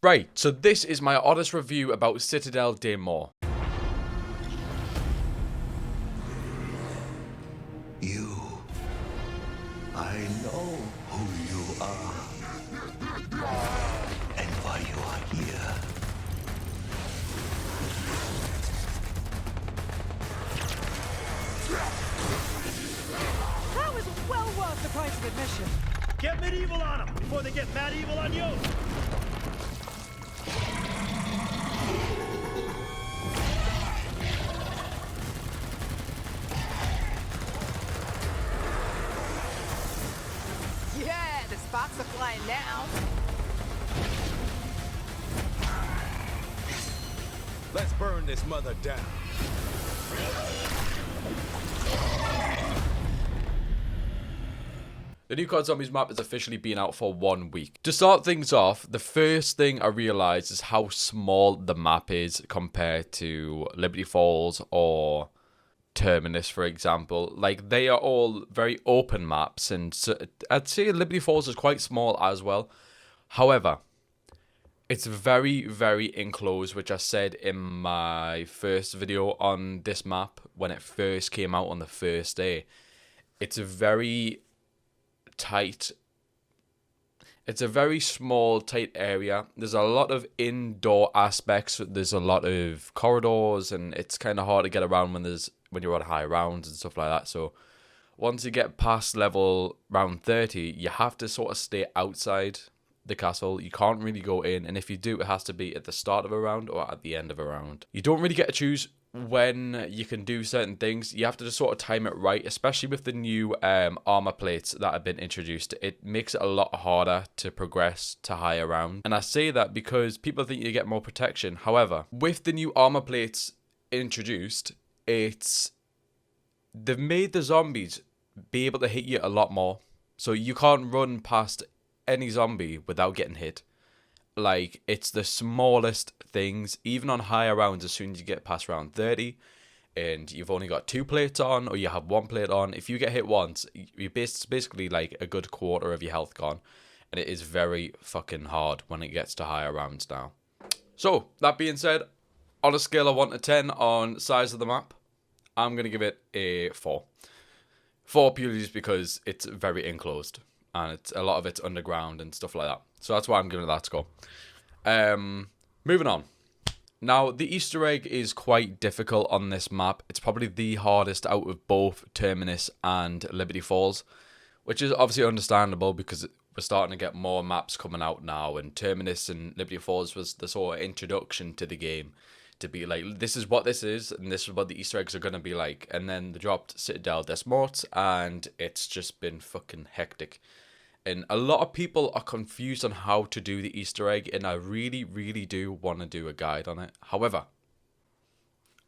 Right, so this is my honest review about Citadelle Des Morts. You. I know who you are. And why you are here. That was well worth the price of admission. Get medieval on them before they get mad evil on you. Yeah, the sparks are flying now. Let's burn this mother down. The new COD Zombies map has officially been out for 1 week. To start things off, the first thing I realised is how small the map is compared to Liberty Falls or Terminus, for example. Like, they are all very open maps, and so I'd say Liberty Falls is quite small as well. However, it's very, very enclosed, which I said in my first video on this map when it first came out on the first day. It's a very tight, it's a very small, tight area. There's a lot of indoor aspects. There's a lot of corridors, and it's kind of hard to get around when you're on high rounds and stuff like that. So once you get past level round 30, you have to sort of stay outside the castle. You can't really go in, and if you do, it has to be at the start of a round or at the end of a round. You don't really get to choose when you can do certain things. You have to just sort of time it right, especially with the new armor plates that have been introduced. It makes it a lot harder to progress to higher round, and I say that because people think you get more protection. However, with the new armor plates introduced, they've made the zombies be able to hit you a lot more, so you can't run past any zombie without getting hit. Like, it's the smallest things, even on higher rounds. As soon as you get past round 30 and you've only got 2 plates on, or you have 1 plate on, if you get hit once, you're basically like a good quarter of your health gone, and it is very fucking hard when it gets to higher rounds now. So that being said, on a scale of 1 to 10 on size of the map, I'm going to give it a 4. 4 purely just because it's very enclosed, and a lot of it's underground and stuff like that. So that's why I'm giving it that score. Moving on. Now, the Easter egg is quite difficult on this map. It's probably the hardest out of both Terminus and Liberty Falls, which is obviously understandable because we're starting to get more maps coming out now, and Terminus and Liberty Falls was the sort of introduction to the game, to be like, this is what this is, and this is what the Easter eggs are going to be like. And then they dropped Citadelle Des Morts, and it's just been fucking hectic. And a lot of people are confused on how to do the Easter egg, and I really, really do want to do a guide on it. However,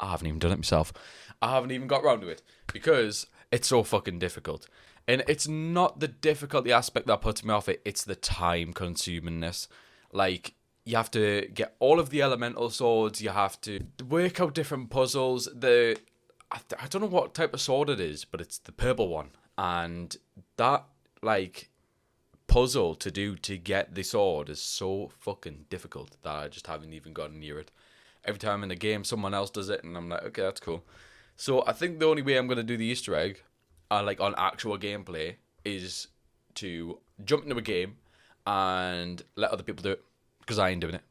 I haven't even done it myself. I haven't even got around to it because it's so fucking difficult. And it's not the difficulty aspect that puts me off it, it's the time consumingness. Like, you have to get all of the elemental swords, you have to work out different puzzles. I don't know what type of sword it is, but it's the purple one. And that, like, puzzle to do to get the sword is so fucking difficult that I just haven't even gotten near it. Every time in the game someone else does it and I'm like, okay, that's cool. So I think the only way I'm going to do the Easter egg, like on actual gameplay, is to jump into a game and let other people do it, because I ain't doing it.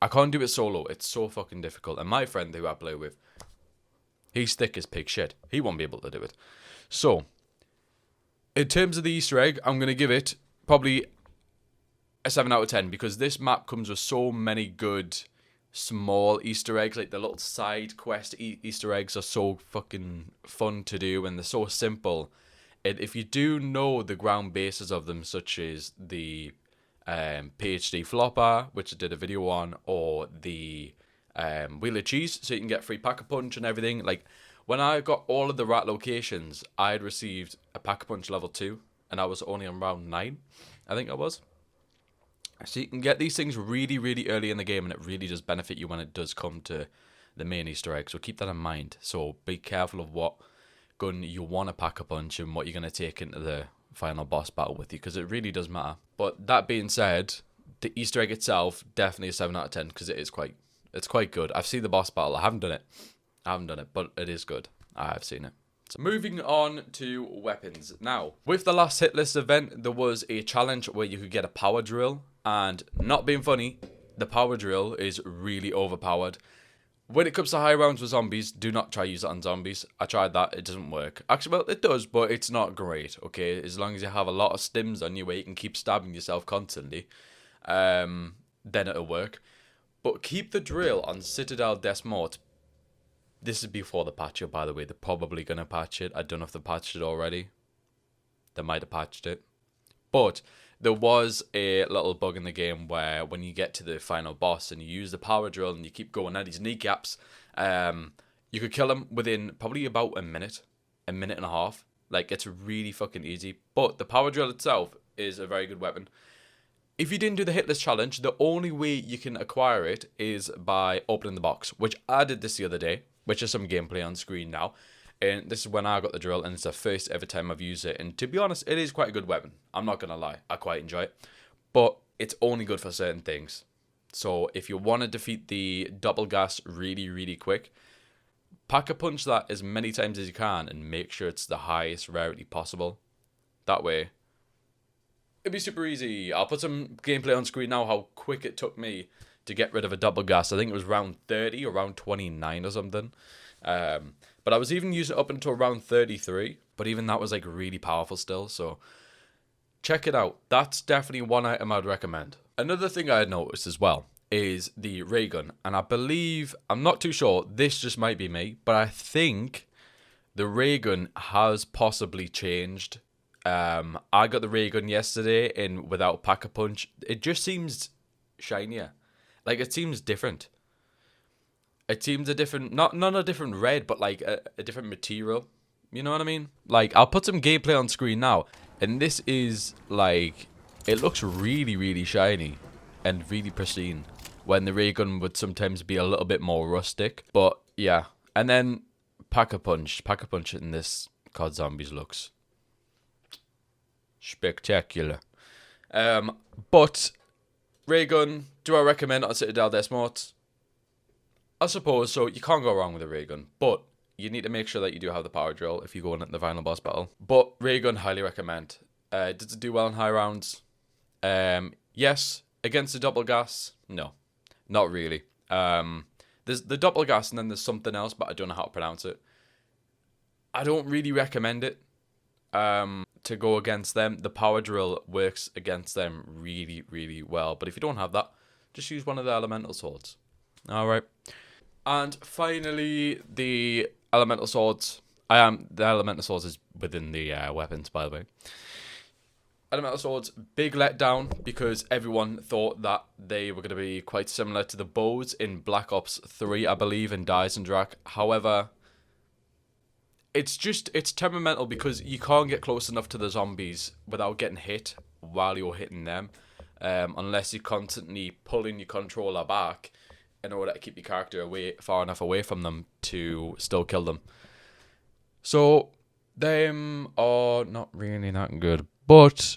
I can't do it solo. It's so fucking difficult. And my friend who I play with, he's thick as pig shit. He won't be able to do it. So in terms of the Easter egg, I'm going to give it probably a 7 out of 10, because this map comes with so many good small Easter eggs. Like, the little side quest Easter eggs are so fucking fun to do, and they're so simple. And if you do know the ground bases of them, such as the PhD flopper, which I did a video on, or the wheel of cheese, so you can get free pack-a-punch and everything. Like, when I got all of the rat locations, I had received a pack-a-punch level 2, and I was only on round 9, I think I was. So you can get these things really, really early in the game, and it really does benefit you when it does come to the main Easter egg. So keep that in mind. So be careful of what gun you want to pack-a-punch and what you're going to take into the final boss battle with you, because it really does matter. But that being said, the Easter egg itself, definitely a 7 out of 10 because it's quite good. I've seen the boss battle. I haven't done it, but it is good. I have seen it. So moving on to weapons. Now, with the last hit list event, there was a challenge where you could get a power drill, and not being funny, the power drill is really overpowered. When it comes to high rounds with zombies, do not try to use it on zombies. I tried that, it doesn't work. Actually, well, it does, but it's not great, okay? As long as you have a lot of stims on you where you can keep stabbing yourself constantly, then it'll work. But keep the drill on Citadelle Des Morts. This is before the patch, by the way. They're probably going to patch it. I don't know if they patched it already. They might have patched it. But there was a little bug in the game where when you get to the final boss and you use the power drill and you keep going at his kneecaps, you could kill him within probably about a minute and a half. Like, it's really fucking easy. But the power drill itself is a very good weapon. If you didn't do the hitless challenge, the only way you can acquire it is by opening the box, which I did this the other day, which is some gameplay on screen now. And this is when I got the drill, and it's the first ever time I've used it. And to be honest, it is quite a good weapon. I'm not going to lie. I quite enjoy it. But it's only good for certain things. So if you want to defeat the double gas really, really quick, pack a punch that as many times as you can and make sure it's the highest rarity possible. That way, it'd be super easy. I'll put some gameplay on screen now how quick it took me to get rid of a double gas. I think it was round 30 or round 29 or something. But I was even using it up until round 33. But even that was like really powerful still. So check it out. That's definitely one item I'd recommend. Another thing I had noticed as well is the ray gun. And I believe, I'm not too sure, this just might be me, but I think the ray gun has possibly changed. I got the ray gun yesterday and without Pack-a-Punch, it just seems shinier. Like, it seems different. It seems a different, not a different red, but like a different material. You know what I mean? Like, I'll put some gameplay on screen now, and this is like, it looks really, really shiny and really pristine. When the ray gun would sometimes be a little bit more rustic, but yeah. And then Pack-a-Punch in this COD Zombies looks spectacular. But ray gun, do I recommend it on Citadelle Des Morts? I suppose so. You can't go wrong with a ray gun, but you need to make sure that you do have the power drill if you go in at the final boss battle. But ray gun, highly recommend. Does it do well in high rounds? Yes. Against the double gas? No, not really. There's the double gas and then there's something else, but I don't know how to pronounce it. I don't really recommend it to go against them. The power drill works against them really, really well. But if you don't have that, just use one of the elemental swords. All right. And finally, the elemental swords. The elemental swords is within the weapons, by the way. Elemental swords, big letdown because everyone thought that they were going to be quite similar to the bows in Black Ops 3, I believe, in Dysendrak. However, it's temperamental because you can't get close enough to the zombies without getting hit while you're hitting them, unless you're constantly pulling your controller back in order to keep your character far enough away from them to still kill them. So, them are not really that good, but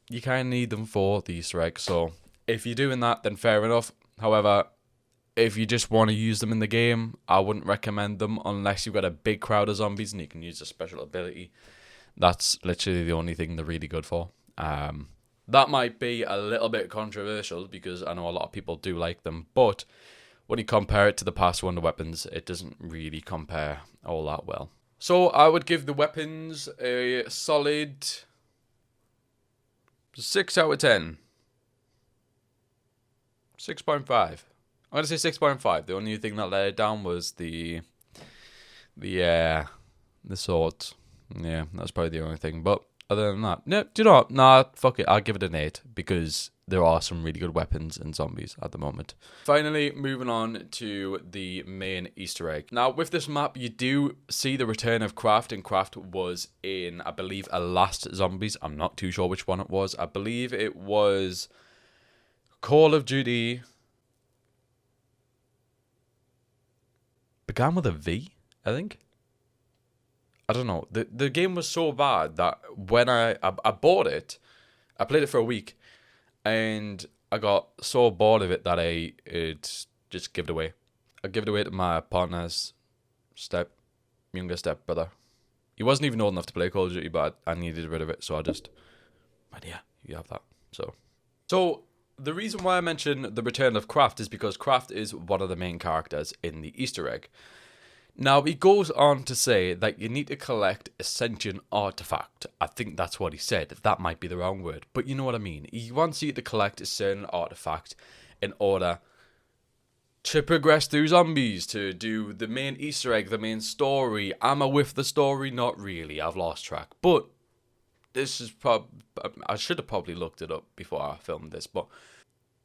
you kind of need them for the Easter egg. So, if you're doing that, then fair enough. However, if you just want to use them in the game, I wouldn't recommend them unless you've got a big crowd of zombies and you can use a special ability. That's literally the only thing they're really good for. That might be a little bit controversial because I know a lot of people do like them, but when you compare it to the past Wonder Weapons, it doesn't really compare all that well. So I would give the weapons a solid 6 out of 10. 6.5. I'm going to say 6.5. The only thing that let it down was the sword. Yeah, that's probably the only thing. But other than that, no, do you know what? Nah, fuck it. I'll give it an 8 because there are some really good weapons and zombies at the moment. Finally, moving on to the main Easter egg. Now, with this map, you do see the return of Craft, and Craft was in, I believe, a last Zombies. I'm not too sure which one it was. I believe it was Call of Duty. Began with a V, I think. I don't know. The game was so bad that when I bought it, I played it for a week, and I got so bored of it that I just give it away. I give it away to my partner's younger step brother. He wasn't even old enough to play Call of Duty, but I needed rid of it, so I just, but yeah, you have that. So the reason why I mention the return of Kraft is because Kraft is one of the main characters in the Easter egg. Now, he goes on to say that you need to collect a sentient artifact. I think that's what he said. That might be the wrong word, but you know what I mean. He wants you to collect a certain artifact in order to progress through zombies, to do the main Easter egg, the main story. Am I with the story? Not really. I've lost track. But this is I should have probably looked it up before I filmed this, but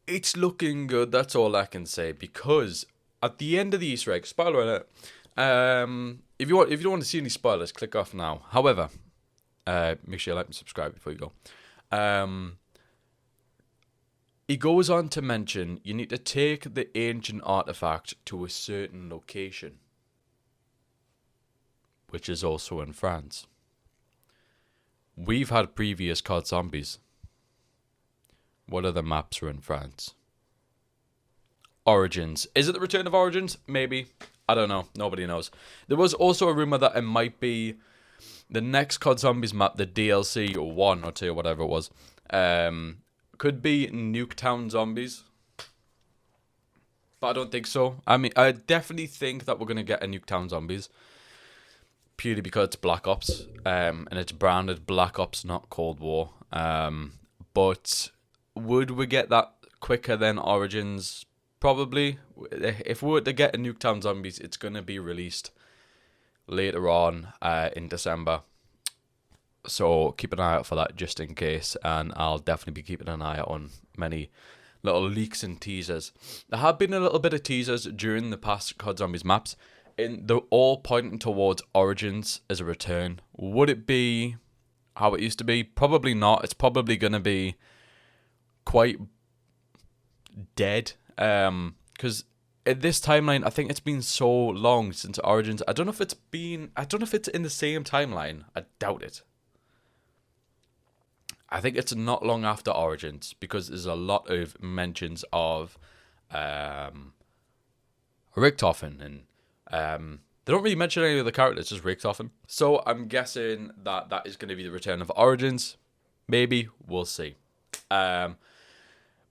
it's looking good. That's all I can say, because at the end of the Easter egg, spoiler alert. If you don't want to see any spoilers, click off now. However, make sure you like and subscribe before you go. He goes on to mention you need to take the ancient artifact to a certain location, which is also in France. We've had previous COD zombies. What other maps are in France? Origins. Is it the return of Origins? Maybe. I don't know. Nobody knows. There was also a rumor that it might be the next COD Zombies map, the DLC, or 1 or 2, whatever it was. Could be Nuketown Zombies. But I don't think so. I mean, I definitely think that we're going to get a Nuketown Zombies. Purely because it's Black Ops. And it's branded Black Ops, not Cold War. But would we get that quicker than Origins? Probably. If we were to get a Nuketown Zombies, it's going to be released later on in December. So keep an eye out for that just in case. And I'll definitely be keeping an eye out on many little leaks and teasers. There have been a little bit of teasers during the past COD Zombies maps. And they're all pointing towards Origins as a return. Would it be how it used to be? Probably not. It's probably going to be quite dead. Because at this timeline, I think it's been so long since Origins. I don't know if it's in the same timeline. I doubt it. I think it's not long after Origins, because there's a lot of mentions of Richtofen, and they don't really mention any of the characters, just Richtofen. So I'm guessing that is going to be the return of Origins. Maybe. We'll see.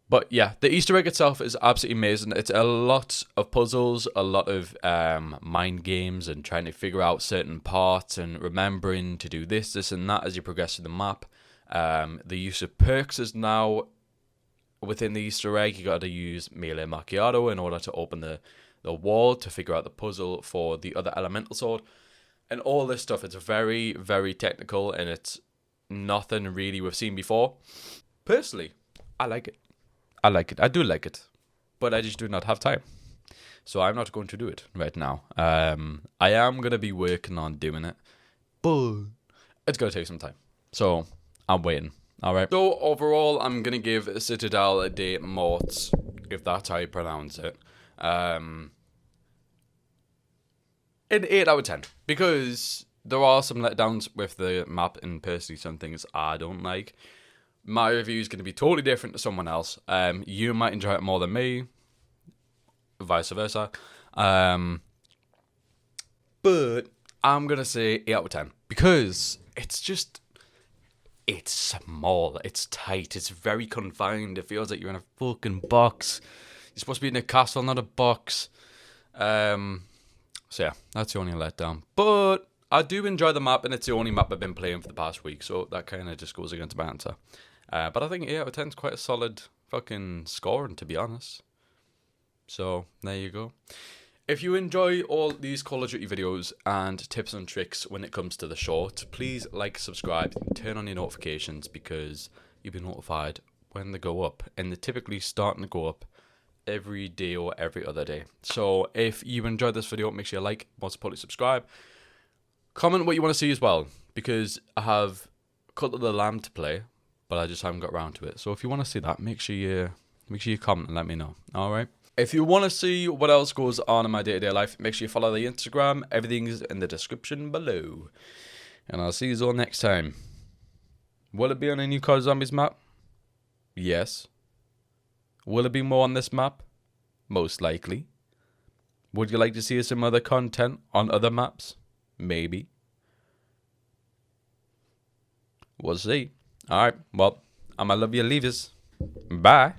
But yeah, the Easter egg itself is absolutely amazing. It's a lot of puzzles, a lot of mind games, and trying to figure out certain parts and remembering to do this and that as you progress through the map. The use of perks is now within the Easter egg. You got to use melee macchiato in order to open the wall to figure out the puzzle for the other elemental sword. And all this stuff, it's very, very technical, and it's nothing really we've seen before. Personally, I like it. I do like it. But I just do not have time. So I'm not going to do it right now. I am going to be working on doing it. But it's going to take some time. So I'm waiting. Alright. So overall, I'm going to give Citadelle Des Morts, if that's how you pronounce it, an 8 out of 10. Because there are some letdowns with the map, and personally some things I don't like. My review is going to be totally different to someone else. You might enjoy it more than me. Vice versa. But I'm going to say 8 out of 10. Because it's just... It's small. It's tight. It's very confined. It feels like you're in a fucking box. You're supposed to be in a castle, not a box. So yeah, that's the only letdown. But I do enjoy the map, and it's the only map I've been playing for the past week. So that kind of just goes against my answer. But I think 8 out of 10 is quite a solid fucking scoring, to be honest. So, there you go. If you enjoy all these Call of Duty videos and tips and tricks when it comes to the short, please like, subscribe, and turn on your notifications, because you'll be notified when they go up. And they're typically starting to go up every day or every other day. So, if you enjoyed this video, make sure you like, most importantly subscribe. Comment what you want to see as well, because I have Cut of the Lamb to play, but I just haven't got around to it. So if you want to see that, make sure you comment and let me know. Alright. If you want to see what else goes on in my day-to-day life, make sure you follow the Instagram. Everything is in the description below. And I'll see you all next time. Will it be on a new COD Zombies map? Yes. Will it be more on this map? Most likely. Would you like to see some other content on other maps? Maybe. We'll see. Alright, well, I'ma love you leavers. Bye.